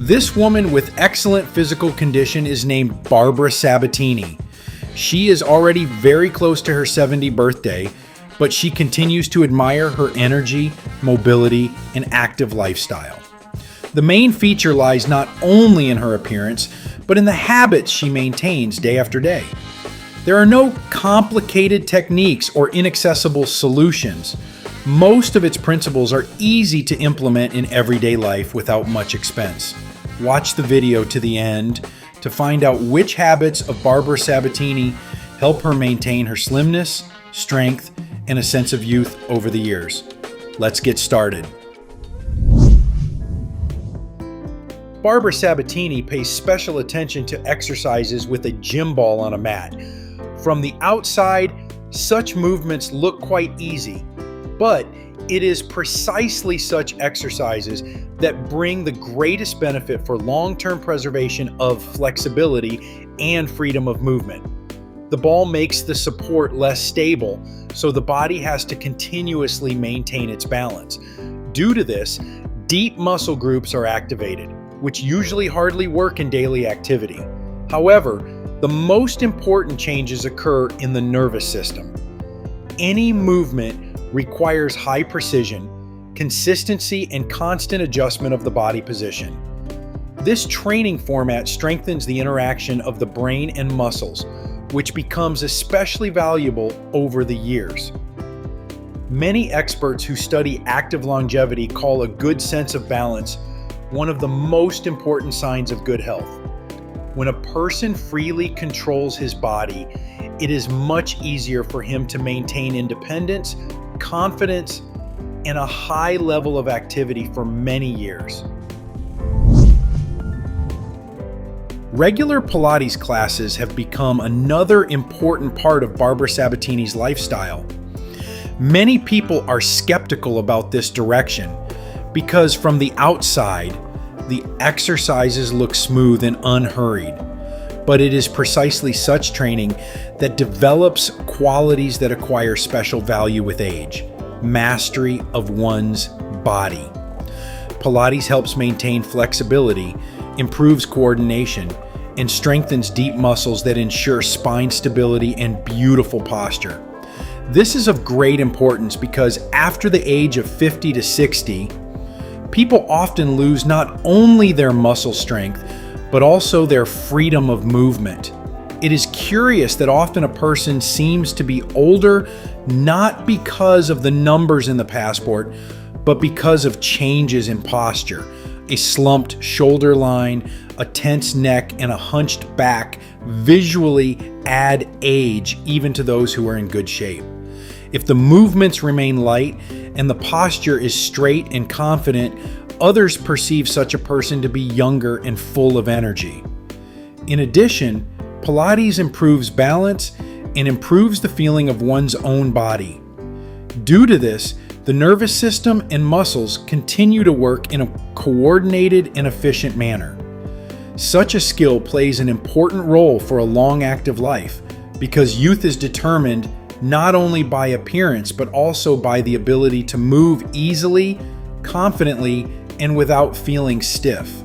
This woman with excellent physical condition is named Barbara Sabbatini. She is already very close to her 70th birthday, but she continues to admire her energy, mobility, and active lifestyle. The main feature lies not only in her appearance, but in the habits she maintains day after day. There are no complicated techniques or inaccessible solutions. Most of its principles are easy to implement in everyday life without much expense. Watch the video to the end to find out which habits of Barbara Sabbatini help her maintain her slimness, strength, and a sense of youth over the years. Let's get started. Barbara Sabbatini pays special attention to exercises with a gym ball on a mat. From the outside, such movements look quite easy, but it is precisely such exercises that bring the greatest benefit for long-term preservation of flexibility and freedom of movement. The ball makes the support less stable, so the body has to continuously maintain its balance. Due to this, deep muscle groups are activated, which usually hardly work in daily activity. However, the most important changes occur in the nervous system. Any movement requires high precision, consistency, and constant adjustment of the body position. This training format strengthens the interaction of the brain and muscles, which becomes especially valuable over the years. Many experts who study active longevity call a good sense of balance one of the most important signs of good health. When a person freely controls his body, it is much easier for him to maintain independence, confidence, and a high level of activity for many years. Regular Pilates classes have become another important part of Barbara Sabbatini's lifestyle. Many people are skeptical about this direction because from the outside, the exercises look smooth and unhurried. But it is precisely such training that develops qualities that acquire special value with age: mastery of one's body. Pilates helps maintain flexibility, improves coordination, and strengthens deep muscles that ensure spine stability and beautiful posture. This is of great importance because after the age of 50 to 60, people often lose not only their muscle strength, but also their freedom of movement. It is curious that often a person seems to be older not because of the numbers in the passport, but because of changes in posture. A slumped shoulder line, a tense neck, and a hunched back visually add age even to those who are in good shape. If the movements remain light and the posture is straight and confident, others perceive such a person to be younger and full of energy. In addition, Pilates improves balance and improves the feeling of one's own body. Due to this, the nervous system and muscles continue to work in a coordinated and efficient manner. Such a skill plays an important role for a long active life because youth is determined not only by appearance but also by the ability to move easily, confidently, and without feeling stiff.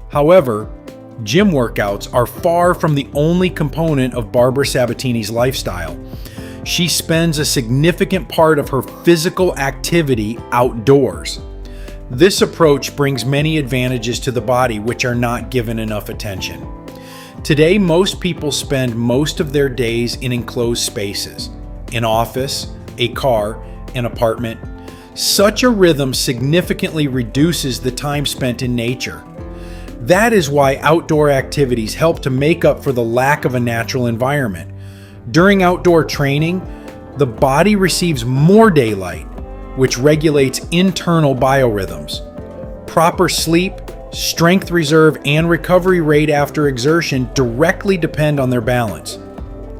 However, gym workouts are far from the only component of Barbara Sabbatini's lifestyle. She spends a significant part of her physical activity outdoors. This approach brings many advantages to the body which are not given enough attention. Today, most people spend most of their days in enclosed spaces, an office, a car, an apartment. Such a rhythm significantly reduces the time spent in nature. That is why outdoor activities help to make up for the lack of a natural environment. During outdoor training, the body receives more daylight, which regulates internal biorhythms. Proper sleep, strength reserve, and recovery rate after exertion directly depend on their balance.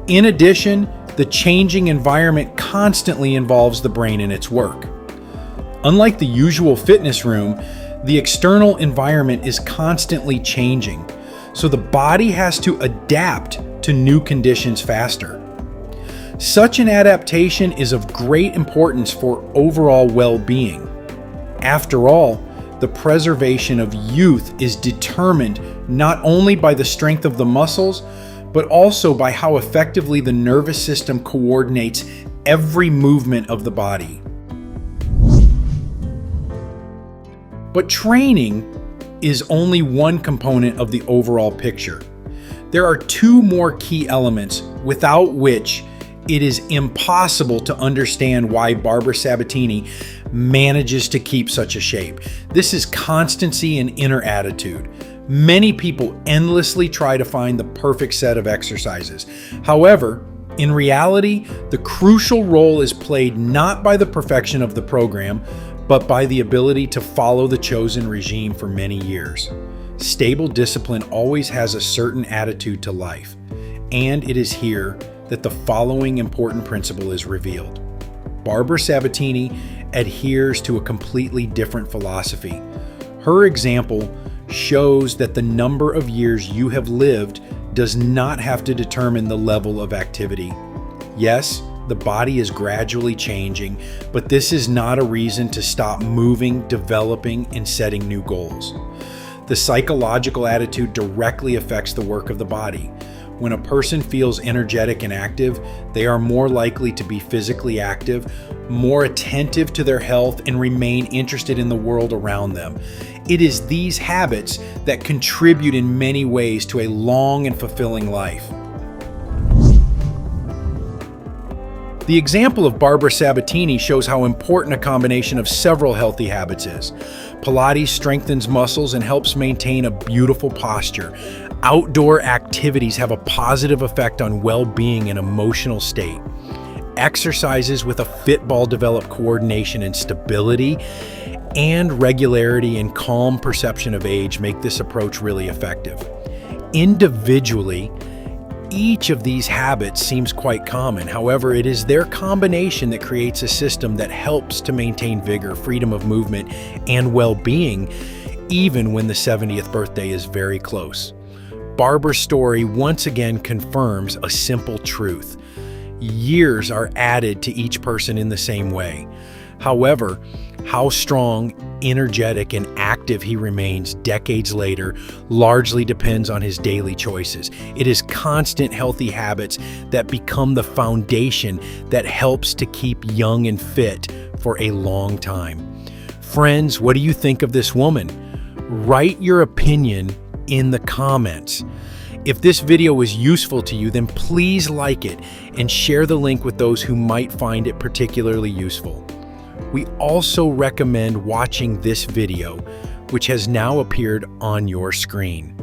In addition, the changing environment constantly involves the brain in its work. Unlike the usual fitness room, the external environment is constantly changing, so the body has to adapt to new conditions faster. Such an adaptation is of great importance for overall well-being. After all, the preservation of youth is determined not only by the strength of the muscles, but also by how effectively the nervous system coordinates every movement of the body. But training is only one component of the overall picture. There are two more key elements without which it is impossible to understand why Barbara Sabbatini manages to keep such a shape. This is constancy and inner attitude. Many people endlessly try to find the perfect set of exercises. However, in reality, the crucial role is played not by the perfection of the program, but by the ability to follow the chosen regime for many years. Stable discipline always has a certain attitude to life, and it is here that the following important principle is revealed. Barbara Sabbatini adheres to a completely different philosophy. Her example shows that the number of years you have lived does not have to determine the level of activity. Yes, the body is gradually changing, but this is not a reason to stop moving, developing, and setting new goals. The psychological attitude directly affects the work of the body. When a person feels energetic and active, they are more likely to be physically active, more attentive to their health, and remain interested in the world around them. It is these habits that contribute in many ways to a long and fulfilling life. The example of Barbara Sabbatini shows how important a combination of several healthy habits is. Pilates strengthens muscles and helps maintain a beautiful posture. Outdoor activities have a positive effect on well-being and emotional state. Exercises with a fitball develop coordination and stability, and regularity and calm perception of age make this approach really effective. Individually, each of these habits seems quite common. However, it is their combination that creates a system that helps to maintain vigor, freedom of movement, and well-being, even when the 70th birthday is very close. Barbara's story once again confirms a simple truth. Years are added to each person in the same way. However, how strong, energetic, and active he remains decades later largely depends on his daily choices. It is constant healthy habits that become the foundation that helps to keep young and fit for a long time. Friends, what do you think of this woman? Write your opinion in the comments. If this video was useful to you, then please like it and share the link with those who might find it particularly useful. We also recommend watching this video, which has now appeared on your screen.